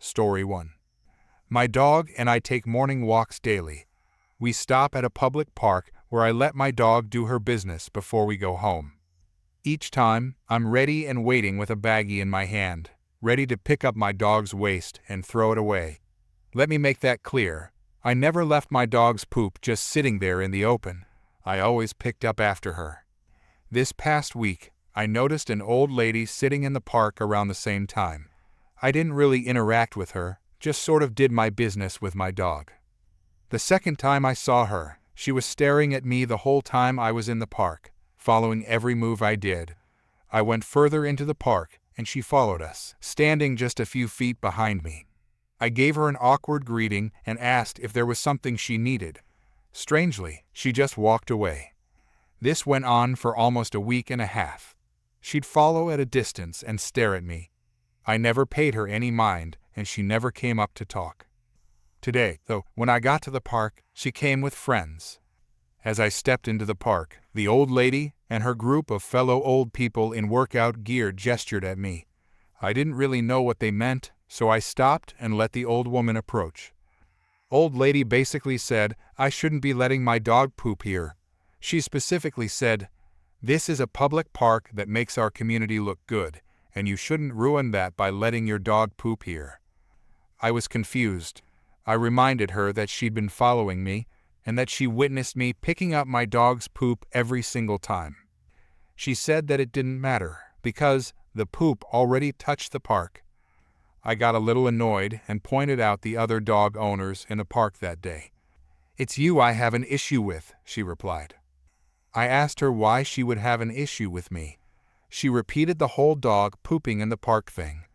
Story 1. My dog and I take morning walks daily. We stop at a public park where I let my dog do her business before we go home. Each time, I'm ready and waiting with a baggie in my hand, ready to pick up my dog's waste and throw it away. Let me make that clear. I never left my dog's poop just sitting there in the open. I always picked up after her. This past week, I noticed an old lady sitting in the park around the same time. I didn't really interact with her, just sort of did my business with my dog. The second time I saw her, she was staring at me the whole time I was in the park, following every move I did. I went further into the park, and she followed us, standing just a few feet behind me. I gave her an awkward greeting and asked if there was something she needed. Strangely, she just walked away. This went on for almost a week and a half. She'd follow at a distance and stare at me. I never paid her any mind, and she never came up to talk. Today, though, when I got to the park, she came with friends. As I stepped into the park, the old lady and her group of fellow old people in workout gear gestured at me. I didn't really know what they meant, so I stopped and let the old woman approach. Old lady basically said I shouldn't be letting my dog poop here. She specifically said, "This is a public park that makes our community look good, and you shouldn't ruin that by letting your dog poop here." I was confused. I reminded her that she'd been following me, and that she witnessed me picking up my dog's poop every single time. She said that it didn't matter, because the poop already touched the park. I got a little annoyed and pointed out the other dog owners in the park that day. "It's you I have an issue with," she replied. I asked her why she would have an issue with me. She repeated the whole dog pooping in the park thing.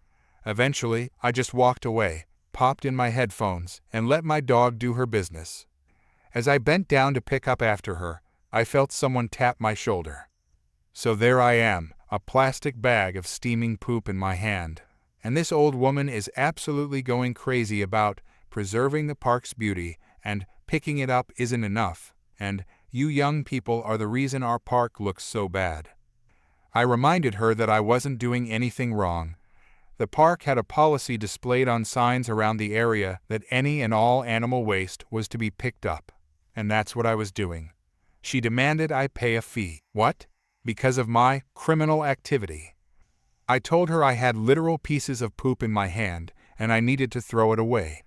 Eventually, I just walked away, popped in my headphones, and let my dog do her business. As I bent down to pick up after her, I felt someone tap my shoulder. So there I am, a plastic bag of steaming poop in my hand, and this old woman is absolutely going crazy about preserving the park's beauty, and picking it up isn't enough, and you young people are the reason our park looks so bad. I reminded her that I wasn't doing anything wrong. The park had a policy displayed on signs around the area that any and all animal waste was to be picked up, and that's what I was doing. She demanded I pay a fee. What? Because of my criminal activity. I told her I had literal pieces of poop in my hand, and I needed to throw it away.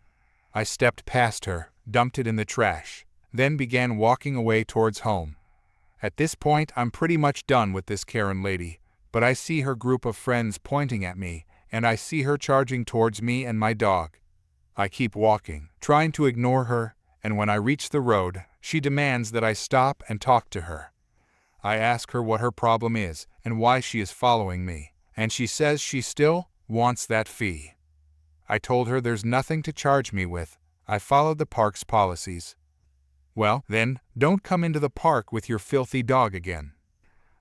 I stepped past her, dumped it in the trash, then began walking away towards home. At this point, I'm pretty much done with this Karen lady, but I see her group of friends pointing at me, and I see her charging towards me and my dog. I keep walking, trying to ignore her, and when I reach the road, she demands that I stop and talk to her. I ask her what her problem is and why she is following me, and she says she still wants that fee. I told her there's nothing to charge me with. I followed the park's policies. Well, then, don't come into the park with your filthy dog again.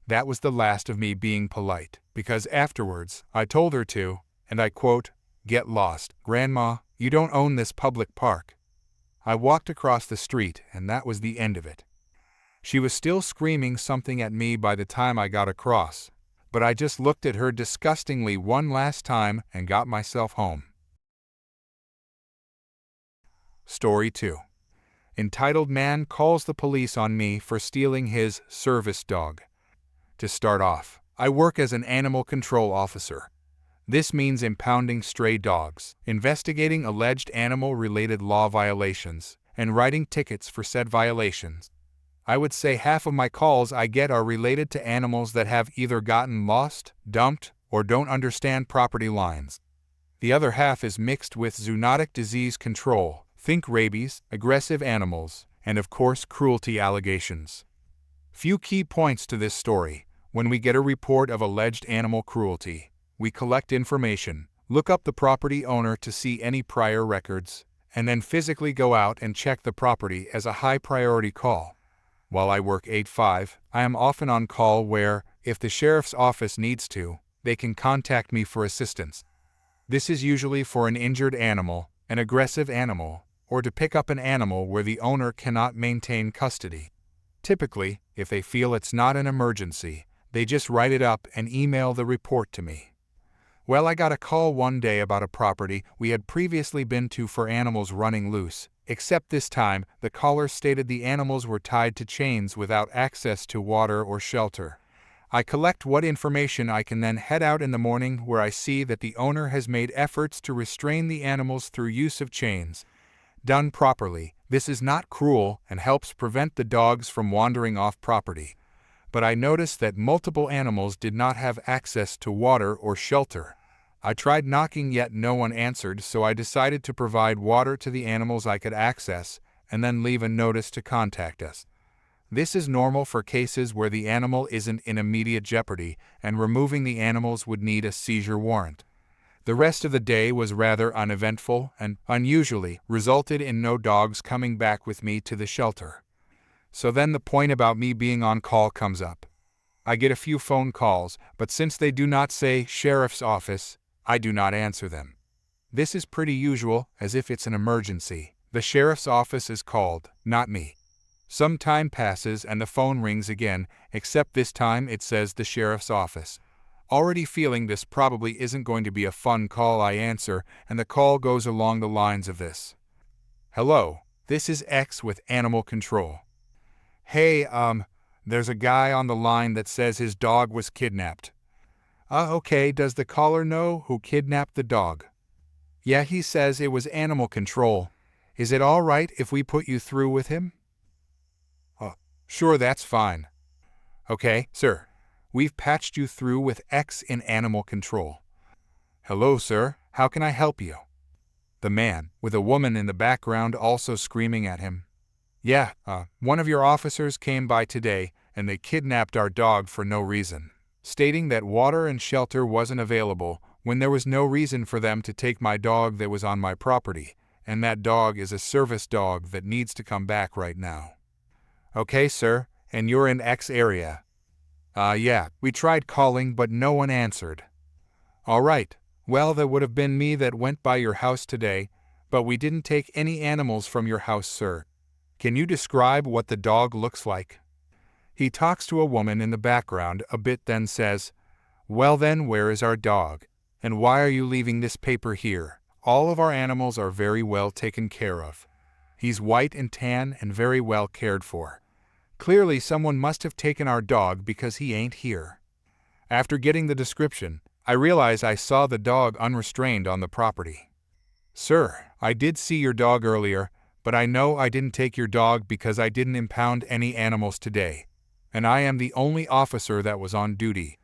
That was the last of me being polite, because afterwards, I told her to, and I quote, "Get lost, Grandma, you don't own this public park." I walked across the street, and that was the end of it. She was still screaming something at me by the time I got across, but I just looked at her disgustingly one last time and got myself home. Story 2. Entitled Man Calls the Police on Me for Stealing His Service Dog. To start off, I work as an animal control officer. This means impounding stray dogs, investigating alleged animal-related law violations, and writing tickets for said violations. I would say half of my calls I get are related to animals that have either gotten lost, dumped, or don't understand property lines. The other half is mixed with zoonotic disease control, think rabies, aggressive animals, and of course cruelty allegations. Few key points to this story. When we get a report of alleged animal cruelty, we collect information, look up the property owner to see any prior records, and then physically go out and check the property as a high-priority call. While I work 8/5, I am often on call where, if the sheriff's office needs to, they can contact me for assistance. This is usually for an injured animal, an aggressive animal, or to pick up an animal where the owner cannot maintain custody. Typically, if they feel it's not an emergency, they just write it up and email the report to me. Well, I got a call one day about a property we had previously been to for animals running loose, except this time the caller stated the animals were tied to chains without access to water or shelter. I collect what information I can, then head out in the morning where I see that the owner has made efforts to restrain the animals through use of chains. Done properly, this is not cruel and helps prevent the dogs from wandering off property. But I noticed that multiple animals did not have access to water or shelter. I tried knocking, yet no one answered, so I decided to provide water to the animals I could access and then leave a notice to contact us. This is normal for cases where the animal isn't in immediate jeopardy, and removing the animals would need a seizure warrant. The rest of the day was rather uneventful and, unusually, resulted in no dogs coming back with me to the shelter. So then the point about me being on call comes up. I get a few phone calls, but since they do not say sheriff's office, I do not answer them. This is pretty usual, as if it's an emergency. The sheriff's office is called, not me. Some time passes and the phone rings again, except this time it says the sheriff's office. Already feeling this probably isn't going to be a fun call, I answer, and the call goes along the lines of this. Hello, this is X with Animal Control. Hey, there's a guy on the line that says his dog was kidnapped. Okay, does the caller know who kidnapped the dog? Yeah, he says it was Animal Control. Is it all right if we put you through with him? Sure, that's fine. Okay, sir. We've patched you through with X in Animal Control. Hello, sir. How can I help you? The man, with a woman in the background also screaming at him. Yeah, one of your officers came by today, and they kidnapped our dog for no reason, stating that water and shelter wasn't available when there was no reason for them to take my dog that was on my property, and that dog is a service dog that needs to come back right now. Okay, sir, and you're in X area? Yeah, we tried calling but no one answered. All right, well, that would have been me that went by your house today, but we didn't take any animals from your house, sir. Can you describe what the dog looks like? He talks to a woman in the background a bit, then says, Well then, where is our dog? And why are you leaving this paper here? All of our animals are very well taken care of. He's white and tan and very well cared for. Clearly someone must have taken our dog because he ain't here. After getting the description, I realize I saw the dog unrestrained on the property. Sir, I did see your dog earlier, but I know I didn't take your dog because I didn't impound any animals today, and I am the only officer that was on duty.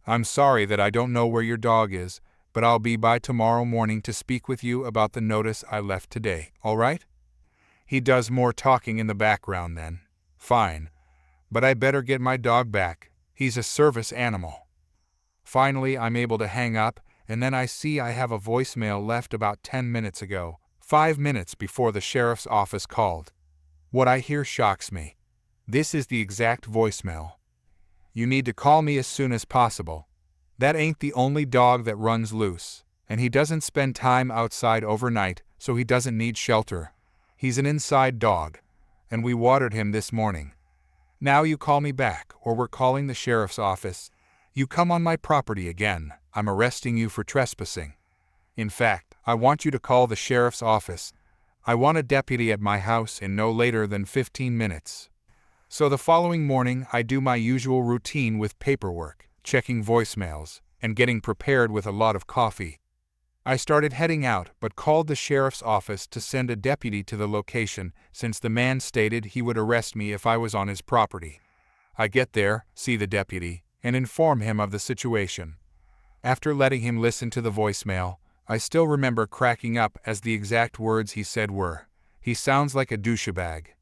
I'm sorry that I don't know where your dog is, but I'll be by tomorrow morning to speak with you about the notice I left today, all right? He does more talking in the background then. Fine. But I better get my dog back. He's a service animal. Finally, I'm able to hang up, and then I see I have a voicemail left about 10 minutes ago, 5 minutes before the sheriff's office called. What I hear shocks me. This is the exact voicemail. You need to call me as soon as possible. That ain't the only dog that runs loose, and he doesn't spend time outside overnight, so he doesn't need shelter. He's an inside dog, and we watered him this morning. Now you call me back, or we're calling the sheriff's office. You come on my property again, I'm arresting you for trespassing. In fact, I want you to call the sheriff's office. I want a deputy at my house in no later than 15 minutes. So the following morning I do my usual routine with paperwork, checking voicemails, and getting prepared with a lot of coffee. I started heading out but called the sheriff's office to send a deputy to the location since the man stated he would arrest me if I was on his property. I get there, see the deputy, and inform him of the situation. After letting him listen to the voicemail, I still remember cracking up as the exact words he said were, "He sounds like a douchebag."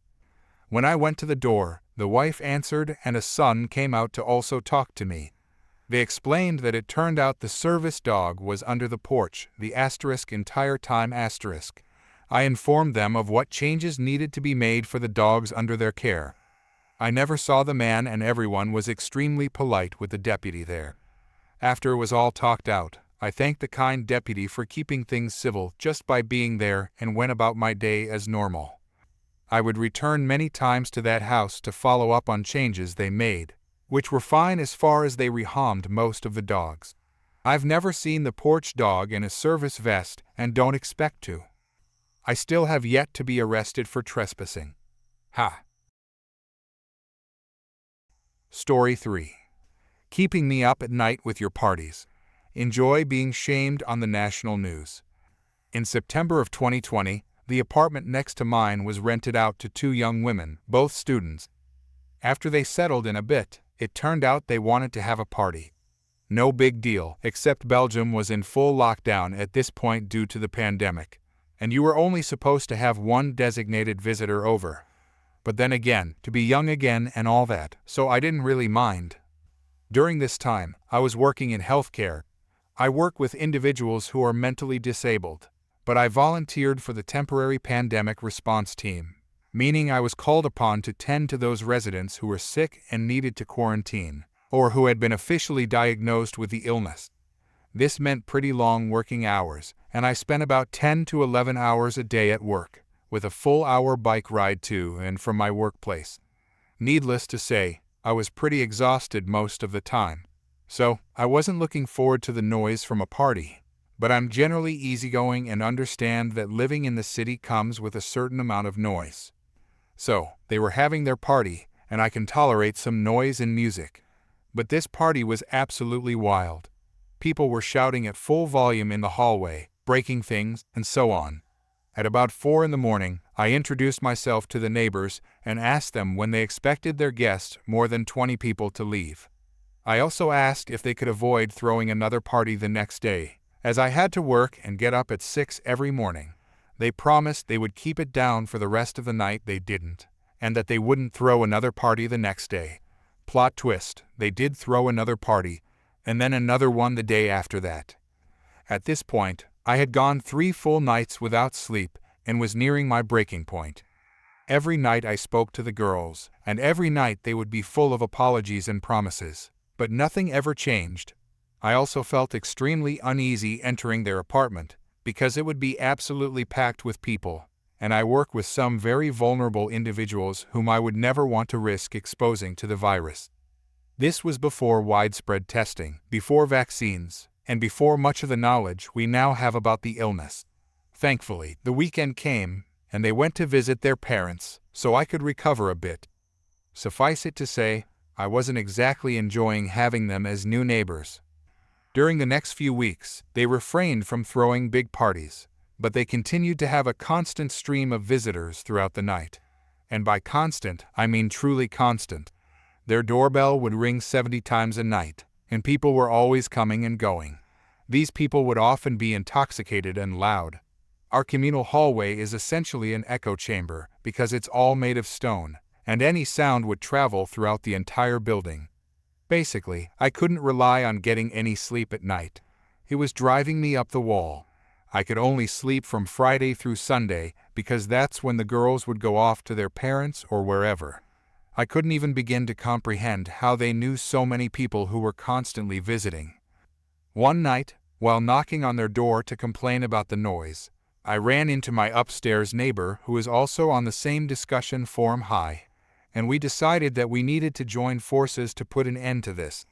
When I went to the door, the wife answered and a son came out to also talk to me. They explained that it turned out the service dog was under the porch, the entire time. I informed them of what changes needed to be made for the dogs under their care. I never saw the man and everyone was extremely polite with the deputy there. After it was all talked out, I thanked the kind deputy for keeping things civil just by being there and went about my day as normal. I would return many times to that house to follow up on changes they made, which were fine as far as they rehomed most of the dogs. I've never seen the porch dog in a service vest and don't expect to. I still have yet to be arrested for trespassing. Ha! Story 3. Keeping me up at night with your parties. Enjoy being shamed on the national news. In September of 2020, the apartment next to mine was rented out to 2 young women, both students. After they settled in a bit, it turned out they wanted to have a party. No big deal, except Belgium was in full lockdown at this point due to the pandemic, and you were only supposed to have 1 designated visitor over. But then again, to be young again and all that, so I didn't really mind. During this time, I was working in healthcare. I work with individuals who are mentally disabled, but I volunteered for the temporary pandemic response team, meaning I was called upon to tend to those residents who were sick and needed to quarantine, or who had been officially diagnosed with the illness. This meant pretty long working hours, and I spent about 10 to 11 hours a day at work, with a full hour bike ride to and from my workplace. Needless to say, I was pretty exhausted most of the time. So, I wasn't looking forward to the noise from a party, but I'm generally easygoing and understand that living in the city comes with a certain amount of noise. So, they were having their party, and I can tolerate some noise and music. But this party was absolutely wild. People were shouting at full volume in the hallway, breaking things, and so on. At about 4 in the morning, I introduced myself to the neighbors and asked them when they expected their guests, more than 20 people, to leave. I also asked if they could avoid throwing another party the next day, as I had to work and get up at 6 every morning. They promised they would keep it down for the rest of the night. They didn't, and that they wouldn't throw another party the next day. Plot twist, they did throw another party, and then another one the day after that. At this point, I had gone 3 full nights without sleep and was nearing my breaking point. Every night I spoke to the girls, and every night they would be full of apologies and promises, but nothing ever changed. I also felt extremely uneasy entering their apartment, because it would be absolutely packed with people, and I work with some very vulnerable individuals whom I would never want to risk exposing to the virus. This was before widespread testing, before vaccines, and before much of the knowledge we now have about the illness. Thankfully, the weekend came, and they went to visit their parents, so I could recover a bit. Suffice it to say, I wasn't exactly enjoying having them as new neighbors. During the next few weeks, they refrained from throwing big parties, but they continued to have a constant stream of visitors throughout the night. And by constant, I mean truly constant. Their doorbell would ring 70 times a night, and people were always coming and going. These people would often be intoxicated and loud. Our communal hallway is essentially an echo chamber because it's all made of stone, and any sound would travel throughout the entire building. Basically, I couldn't rely on getting any sleep at night. It was driving me up the wall. I could only sleep from Friday through Sunday because that's when the girls would go off to their parents or wherever. I couldn't even begin to comprehend how they knew so many people who were constantly visiting. One night, while knocking on their door to complain about the noise, I ran into my upstairs neighbor who is also on the same discussion forum high, and we decided that we needed to join forces to put an end to this.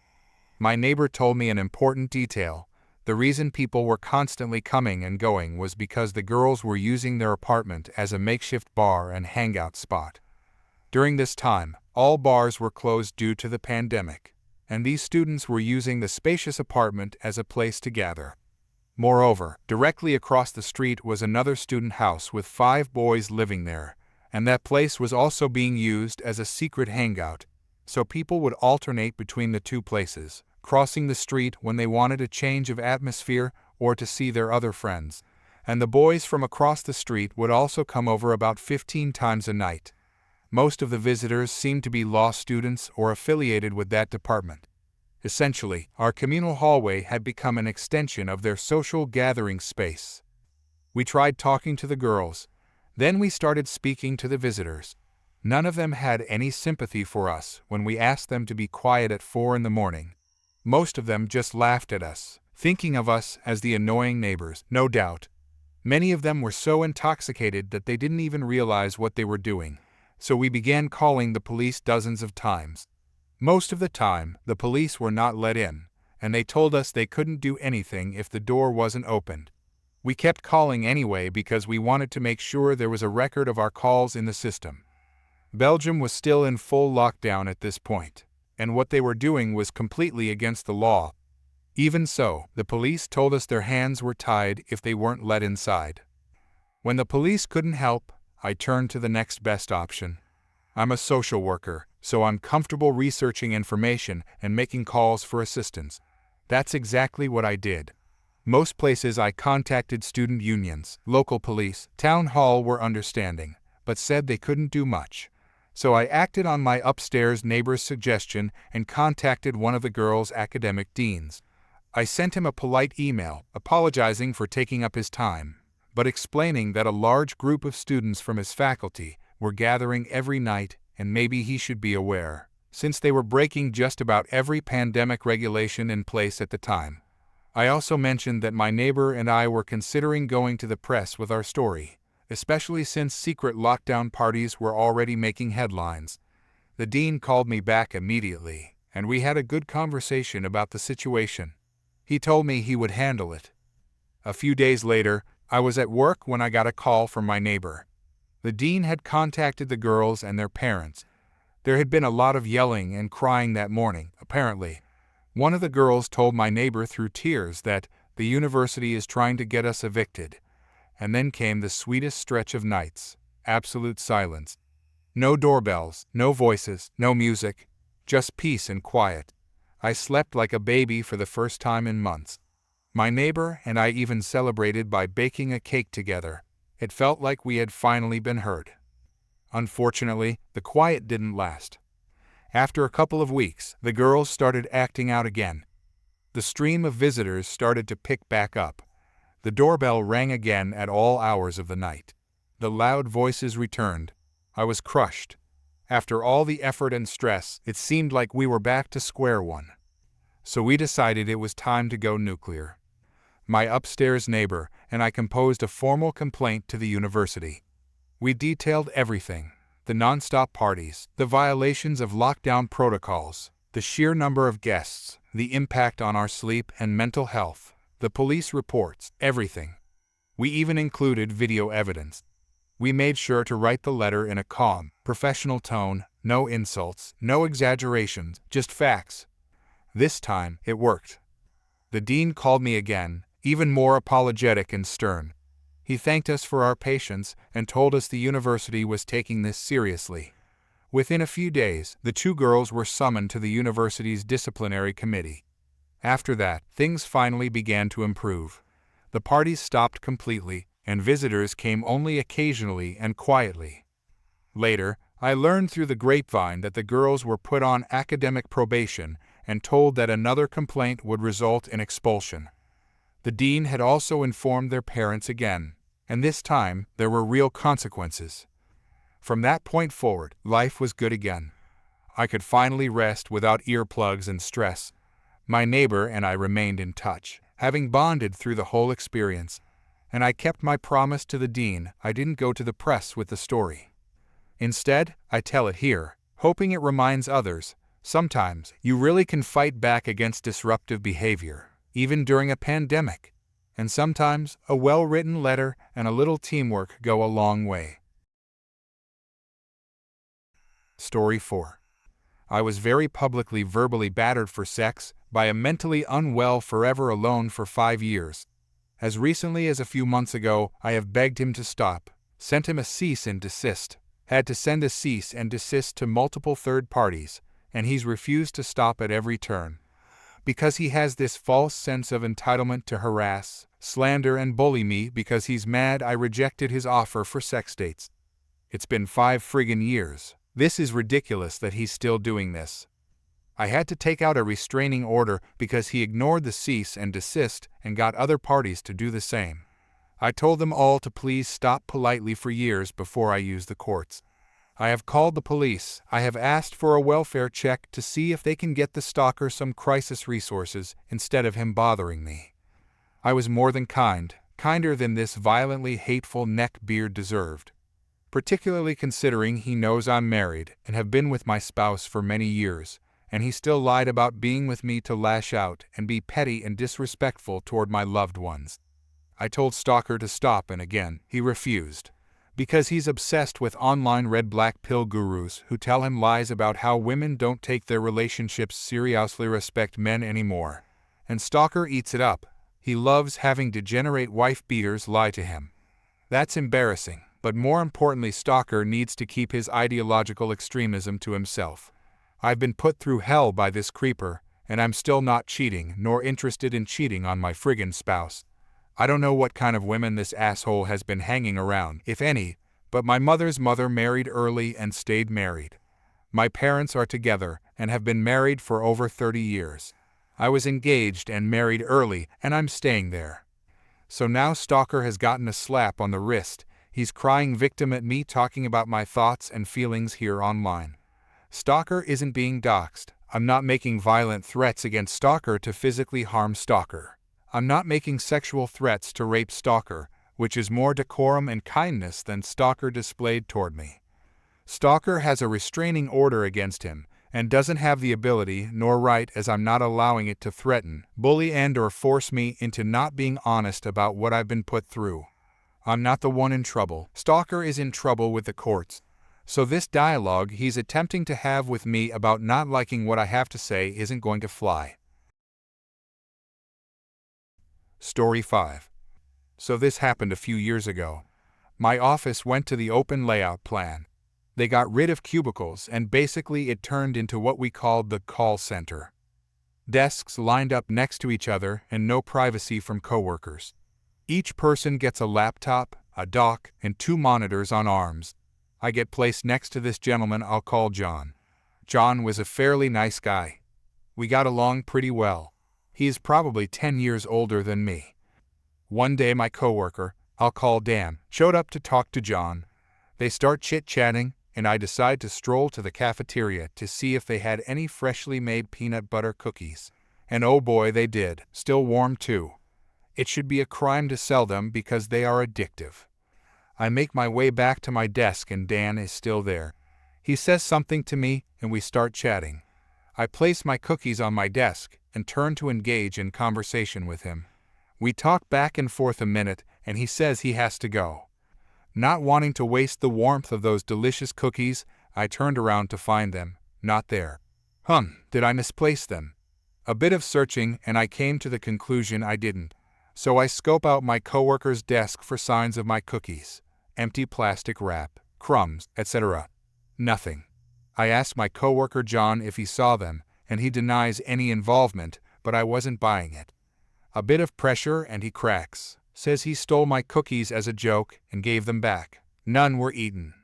My neighbor told me an important detail. The reason people were constantly coming and going was because the girls were using their apartment as a makeshift bar and hangout spot. During this time, all bars were closed due to the pandemic, and these students were using the spacious apartment as a place to gather. Moreover, directly across the street was another student house with 5 boys living there, and that place was also being used as a secret hangout, so people would alternate between the 2 places, crossing the street when they wanted a change of atmosphere or to see their other friends, and the boys from across the street would also come over about 15 times a night. Most of the visitors seemed to be law students or affiliated with that department. Essentially, our communal hallway had become an extension of their social gathering space. We tried talking to the girls. Then we started speaking to the visitors. None of them had any sympathy for us when we asked them to be quiet at 4 in the morning. Most of them just laughed at us, thinking of us as the annoying neighbors, no doubt. Many of them were so intoxicated that they didn't even realize what they were doing. So we began calling the police dozens of times. Most of the time, the police were not let in, and they told us they couldn't do anything if the door wasn't opened. We kept calling anyway because we wanted to make sure there was a record of our calls in the system. Belgium was still in full lockdown at this point, and what they were doing was completely against the law. Even so, the police told us their hands were tied if they weren't let inside. When the police couldn't help, I turned to the next best option. I'm a social worker, so I'm comfortable researching information and making calls for assistance. That's exactly what I did. Most places I contacted student unions, local police, town hall were understanding, but said they couldn't do much. So I acted on my upstairs neighbor's suggestion and contacted one of the girls' academic deans. I sent him a polite email, apologizing for taking up his time, but explaining that a large group of students from his faculty were gathering every night and maybe he should be aware, since they were breaking just about every pandemic regulation in place at the time. I also mentioned that my neighbor and I were considering going to the press with our story, especially since secret lockdown parties were already making headlines. The dean called me back immediately, and we had a good conversation about the situation. He told me he would handle it. A few days later, I was at work when I got a call from my neighbor. The dean had contacted the girls and their parents. There had been a lot of yelling and crying that morning, apparently. One of the girls told my neighbor through tears that the university is trying to get us evicted. And then came the sweetest stretch of nights, absolute silence. No doorbells, no voices, no music, just peace and quiet. I slept like a baby for the first time in months. My neighbor and I even celebrated by baking a cake together. It felt like we had finally been heard. Unfortunately, the quiet didn't last. After a couple of weeks, the girls started acting out again. The stream of visitors started to pick back up. The doorbell rang again at all hours of the night. The loud voices returned. I was crushed. After all the effort and stress, it seemed like we were back to square one. So we decided it was time to go nuclear. My upstairs neighbor and I composed a formal complaint to the university. We detailed everything: the nonstop parties, the violations of lockdown protocols, the sheer number of guests, the impact on our sleep and mental health, the police reports, everything. We even included video evidence. We made sure to write the letter in a calm, professional tone, no insults, no exaggerations, just facts. This time, it worked. The dean called me again, even more apologetic and stern. He thanked us for our patience and told us the university was taking this seriously. Within a few days, the two girls were summoned to the university's disciplinary committee. After that, things finally began to improve. The parties stopped completely, and visitors came only occasionally and quietly. Later, I learned through the grapevine that the girls were put on academic probation and told that another complaint would result in expulsion. The dean had also informed their parents again, and this time there were real consequences. From that point forward, life was good again. I could finally rest without earplugs and stress. My neighbor and I remained in touch, having bonded through the whole experience, and I kept my promise to the dean. I didn't go to the press with the story. Instead, I tell it here, hoping it reminds others. Sometimes, you really can fight back against disruptive behavior, even during a pandemic. And sometimes, a well-written letter and a little teamwork go a long way. Story 4. I was very publicly verbally battered for sex by a mentally unwell forever alone for 5 years. As recently as a few months ago, I have begged him to stop, sent him a cease and desist, had to send a cease and desist to multiple third parties, and he's refused to stop at every turn. Because he has this false sense of entitlement to harass, slander, and bully me because he's mad I rejected his offer for sex dates. It's been 5 friggin' years. This is ridiculous that he's still doing this. I had to take out a restraining order because he ignored the cease and desist and got other parties to do the same. I told them all to please stop politely for years before I used the courts. I have called the police. I have asked for a welfare check to see if they can get the stalker some crisis resources instead of him bothering me. I was more than kind, kinder than this violently hateful neckbeard deserved. Particularly considering he knows I'm married and have been with my spouse for many years, and he still lied about being with me to lash out and be petty and disrespectful toward my loved ones. I told Stalker to stop, and again, he refused. Because he's obsessed with online red-black pill gurus who tell him lies about how women don't take their relationships seriously, respect men anymore. And Stalker eats it up. He loves having degenerate wife-beaters lie to him. That's embarrassing, but more importantly, Stalker needs to keep his ideological extremism to himself. I've been put through hell by this creeper, and I'm still not cheating, nor interested in cheating on my friggin' spouse. I don't know what kind of women this asshole has been hanging around, if any, but my mother's mother married early and stayed married. My parents are together and have been married for over 30 years. I was engaged and married early, and I'm staying there. So now Stalker has gotten a slap on the wrist. He's crying victim at me talking about my thoughts and feelings here online. Stalker isn't being doxxed. I'm not making violent threats against Stalker to physically harm Stalker. I'm not making sexual threats to rape Stalker, which is more decorum and kindness than Stalker displayed toward me. Stalker has a restraining order against him, and doesn't have the ability nor right, as I'm not allowing it, to threaten, bully and/or force me into not being honest about what I've been put through. I'm not the one in trouble. Stalker is in trouble with the courts. So this dialogue he's attempting to have with me about not liking what I have to say isn't going to fly. Story 5. So this happened a few years ago. My office went to the open layout plan. They got rid of cubicles, and basically it turned into what we called the call center. Desks lined up next to each other and no privacy from coworkers. Each person gets a laptop, a dock, and 2 monitors on arms. I get placed next to this gentleman I'll call John. John was a fairly nice guy. We got along pretty well. He is probably 10 years older than me. One day my coworker, I'll call Dan, showed up to talk to John. They start chit-chatting, and I decide to stroll to the cafeteria to see if they had any freshly made peanut butter cookies. And oh boy, they did, still warm too. It should be a crime to sell them because they are addictive. I make my way back to my desk and Dan is still there. He says something to me and we start chatting. I place my cookies on my desk and turn to engage in conversation with him. We talk back and forth a minute and he says he has to go. Not wanting to waste the warmth of those delicious cookies, I turned around to find them, not there. Did I misplace them? A bit of searching and I came to the conclusion I didn't. So I scope out my coworker's desk for signs of my cookies. Empty plastic wrap, crumbs, etc. Nothing. I asked my coworker John if he saw them, and he denies any involvement, but I wasn't buying it. A bit of pressure and he cracks, says he stole my cookies as a joke and gave them back. None were eaten.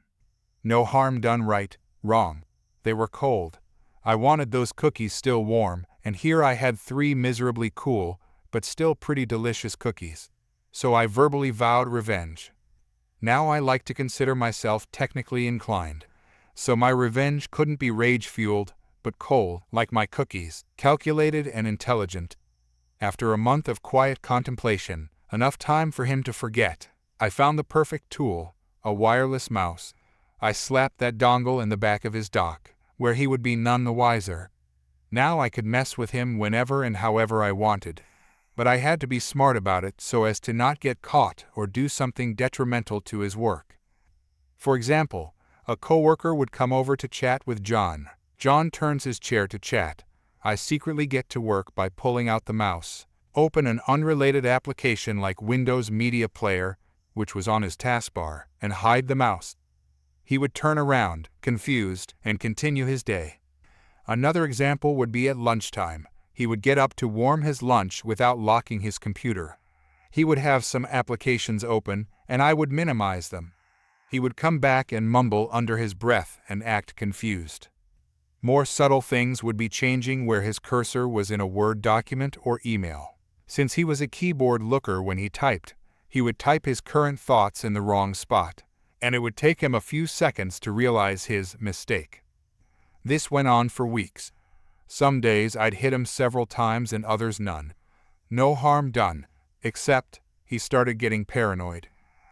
No harm done, right? Wrong. They were cold. I wanted those cookies still warm, and here I had 3 miserably cool, but still pretty delicious cookies. So I verbally vowed revenge. Now I like to consider myself technically inclined. So my revenge couldn't be rage-fueled, but cold, like my cookies, calculated and intelligent. After a month of quiet contemplation, enough time for him to forget, I found the perfect tool, a wireless mouse. I slapped that dongle in the back of his dock, where he would be none the wiser. Now I could mess with him whenever and however I wanted. But I had to be smart about it so as to not get caught or do something detrimental to his work. For example, a coworker would come over to chat with John. John turns his chair to chat. I secretly get to work by pulling out the mouse, open an unrelated application like Windows Media Player, which was on his taskbar, and hide the mouse. He would turn around, confused, and continue his day. Another example would be at lunchtime. He would get up to warm his lunch without locking his computer. He would have some applications open, and I would minimize them. He would come back and mumble under his breath and act confused. More subtle things would be changing where his cursor was in a Word document or email. Since he was a keyboard looker when he typed, he would type his current thoughts in the wrong spot, and it would take him a few seconds to realize his mistake. This went on for weeks. Some days I'd hit him several times and others none. No harm done, except he started getting paranoid.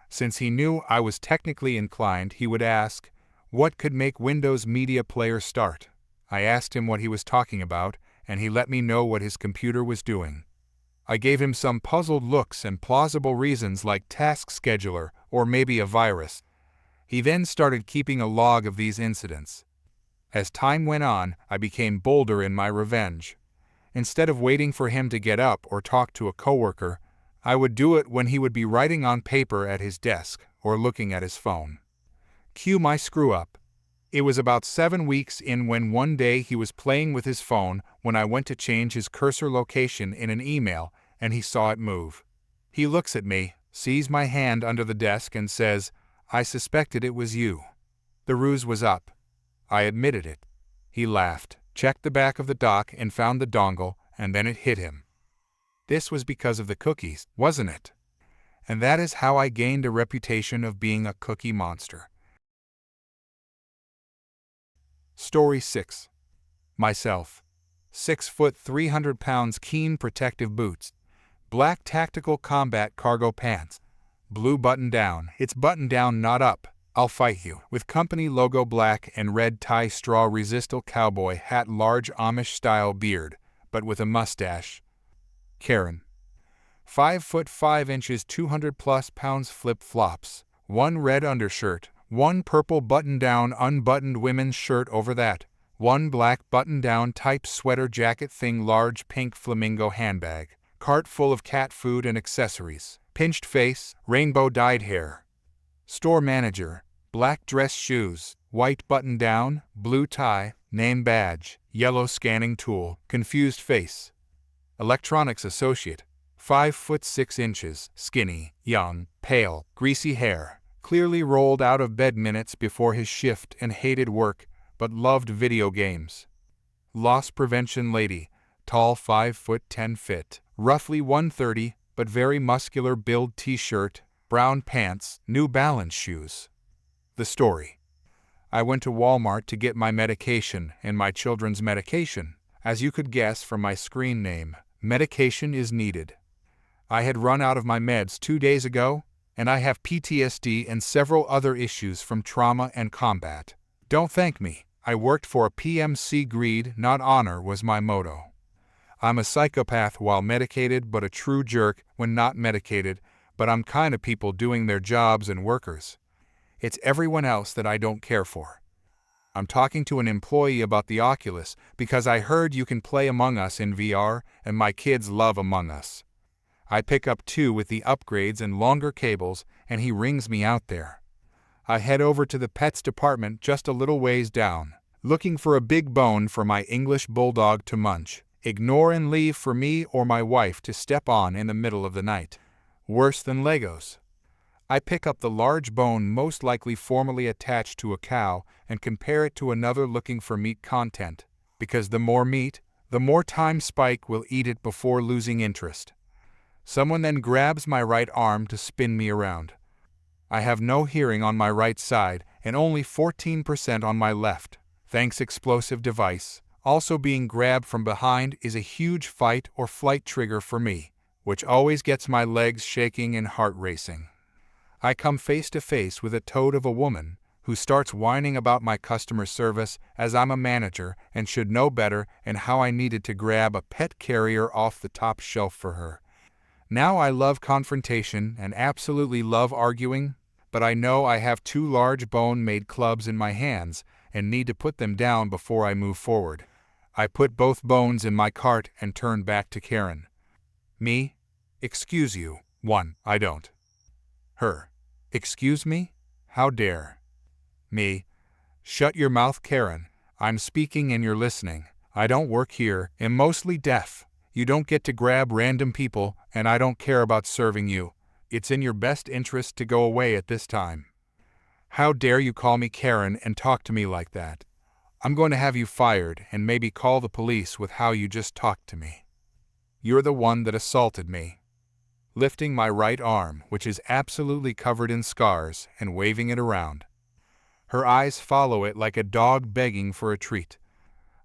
Since he knew I was technically inclined, he would ask, "What could make Windows Media Player start?" I asked him what he was talking about, and he let me know what his computer was doing. I gave him some puzzled looks and plausible reasons like task scheduler or maybe a virus. He then started keeping a log of these incidents. As time went on, I became bolder in my revenge. Instead of waiting for him to get up or talk to a coworker, I would do it when he would be writing on paper at his desk or looking at his phone. Cue my screw-up. It was about 7 weeks in when one day he was playing with his phone when I went to change his cursor location in an email and he saw it move. He looks at me, sees my hand under the desk and says, "I suspected it was you." The ruse was up. I admitted it. He laughed, checked the back of the dock and found the dongle, and then it hit him. This was because of the cookies, wasn't it? And that is how I gained a reputation of being a cookie monster. Story 6. Myself. 6 foot 300 pounds keen protective boots. Black tactical combat cargo pants. Blue button down. It's button down, not up. I'll fight you. With company logo black and red tie straw resistal cowboy hat, large Amish style beard, but with a mustache. Karen. 5 foot 5 inches 200 plus pounds flip flops. 1 red undershirt. 1 purple button down unbuttoned women's shirt over that. 1 black button down type sweater jacket thing, large pink flamingo handbag. Cart full of cat food and accessories. Pinched face, rainbow dyed hair. Store manager. Black dress shoes, white button down, blue tie, name badge, yellow scanning tool, confused face. Electronics associate. 5 foot 6 inches, skinny, young, pale, greasy hair. Clearly rolled out of bed minutes before his shift and hated work, but loved video games. Loss prevention lady. Tall, 5 foot 10 fit, roughly 130, but very muscular build, t-shirt, brown pants, New Balance shoes. The story. I went to Walmart to get my medication and my children's medication. As you could guess from my screen name, medication is needed. I had run out of my meds 2 days ago, and I have PTSD and several other issues from trauma and combat. Don't thank me. I worked for a PMC. Greed, not honor, was my motto. I'm a psychopath while medicated, but a true jerk when not medicated, but I'm kind of people doing their jobs and workers. It's everyone else that I don't care for. I'm talking to an employee about the Oculus because I heard you can play Among Us in VR, and my kids love Among Us. I pick up 2 with the upgrades and longer cables, and he rings me out there. I head over to the pets department just a little ways down, looking for a big bone for my English bulldog to munch, ignore and leave for me or my wife to step on in the middle of the night. Worse than Legos. I pick up the large bone, most likely formerly attached to a cow, and compare it to another looking for meat content, because the more meat, the more time Spike will eat it before losing interest. Someone then grabs my right arm to spin me around. I have no hearing on my right side and only 14% on my left. Thanks explosive device. Also being grabbed from behind is a huge fight or flight trigger for me, which always gets my legs shaking and heart racing. I come face to face with a toad of a woman who starts whining about my customer service as I'm a manager and should know better and how I needed to grab a pet carrier off the top shelf for her. Now I love confrontation and absolutely love arguing, but I know I have 2 large bone-made clubs in my hands and need to put them down before I move forward. I put both bones in my cart and turn back to Karen. Me? Excuse you. 1. I don't. Her. Excuse me? How dare? Me. Shut your mouth, Karen. I'm speaking and you're listening. I don't work here, am mostly deaf. You don't get to grab random people, and I don't care about serving you. It's in your best interest to go away at this time. How dare you call me Karen and talk to me like that? I'm going to have you fired and maybe call the police with how you just talked to me. You're the one that assaulted me. Lifting my right arm, which is absolutely covered in scars, and waving it around. Her eyes follow it like a dog begging for a treat.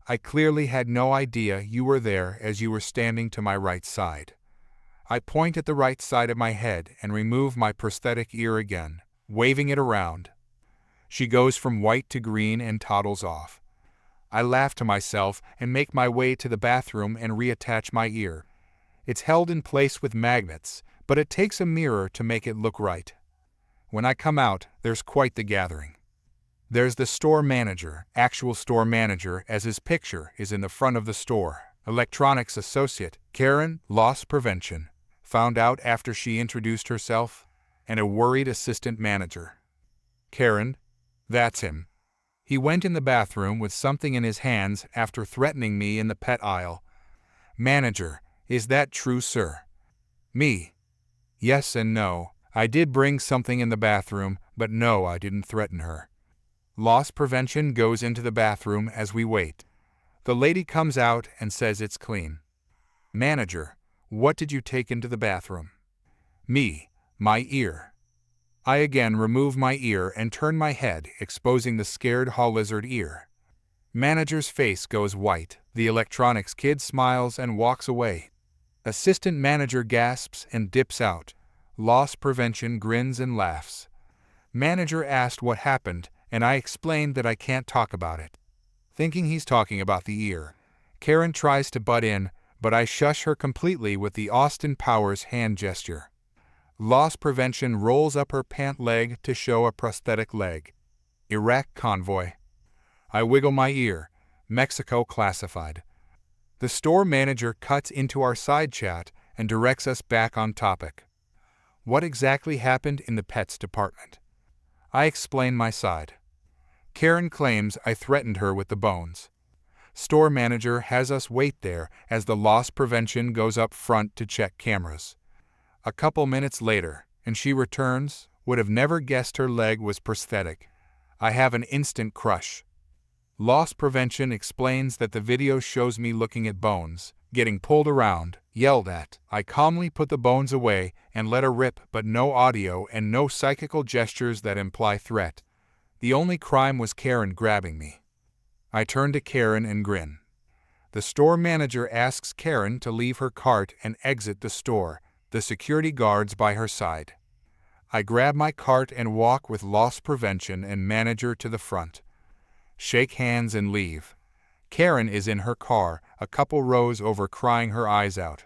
I clearly had no idea you were there as you were standing to my right side. I point at the right side of my head and remove my prosthetic ear again, waving it around. She goes from white to green and toddles off. I laugh to myself and make my way to the bathroom and reattach my ear. It's held in place with magnets, but it takes a mirror to make it look right. When I come out, there's quite the gathering. There's the store manager, actual store manager, as his picture is in the front of the store. Electronics associate, Karen, loss prevention, found out after she introduced herself, and a worried assistant manager. Karen, that's him. He went in the bathroom with something in his hands after threatening me in the pet aisle. Manager, is that true, sir? Me. Yes and no. I did bring something in the bathroom, but no, I didn't threaten her. Loss prevention goes into the bathroom as we wait. The lady comes out and says it's clean. Manager, what did you take into the bathroom? Me, my ear. I again remove my ear and turn my head, exposing the scared hall lizard ear. Manager's face goes white. The electronics kid smiles and walks away. Assistant manager gasps and dips out. Loss prevention grins and laughs. Manager asked what happened, and I explained that I can't talk about it. Thinking he's talking about the ear, Karen tries to butt in, but I shush her completely with the Austin Powers hand gesture. Loss prevention rolls up her pant leg to show a prosthetic leg. Iraq convoy. I wiggle my ear. Mexico classified. The store manager cuts into our side chat and directs us back on topic. What exactly happened in the pets department? I explain my side. Karen claims I threatened her with the bones. Store manager has us wait there as the loss prevention goes up front to check cameras. A couple minutes later, and she returns, would have never guessed her leg was prosthetic. I have an instant crush. Loss prevention explains that the video shows me looking at bones, getting pulled around, yelled at. I calmly put the bones away and let her rip, but no audio and no psychical gestures that imply threat. The only crime was Karen grabbing me. I turn to Karen and grin. The store manager asks Karen to leave her cart and exit the store, the security guards by her side. I grab my cart and walk with loss prevention and manager to the front. Shake hands and leave. Karen is in her car, a couple rows over, crying her eyes out.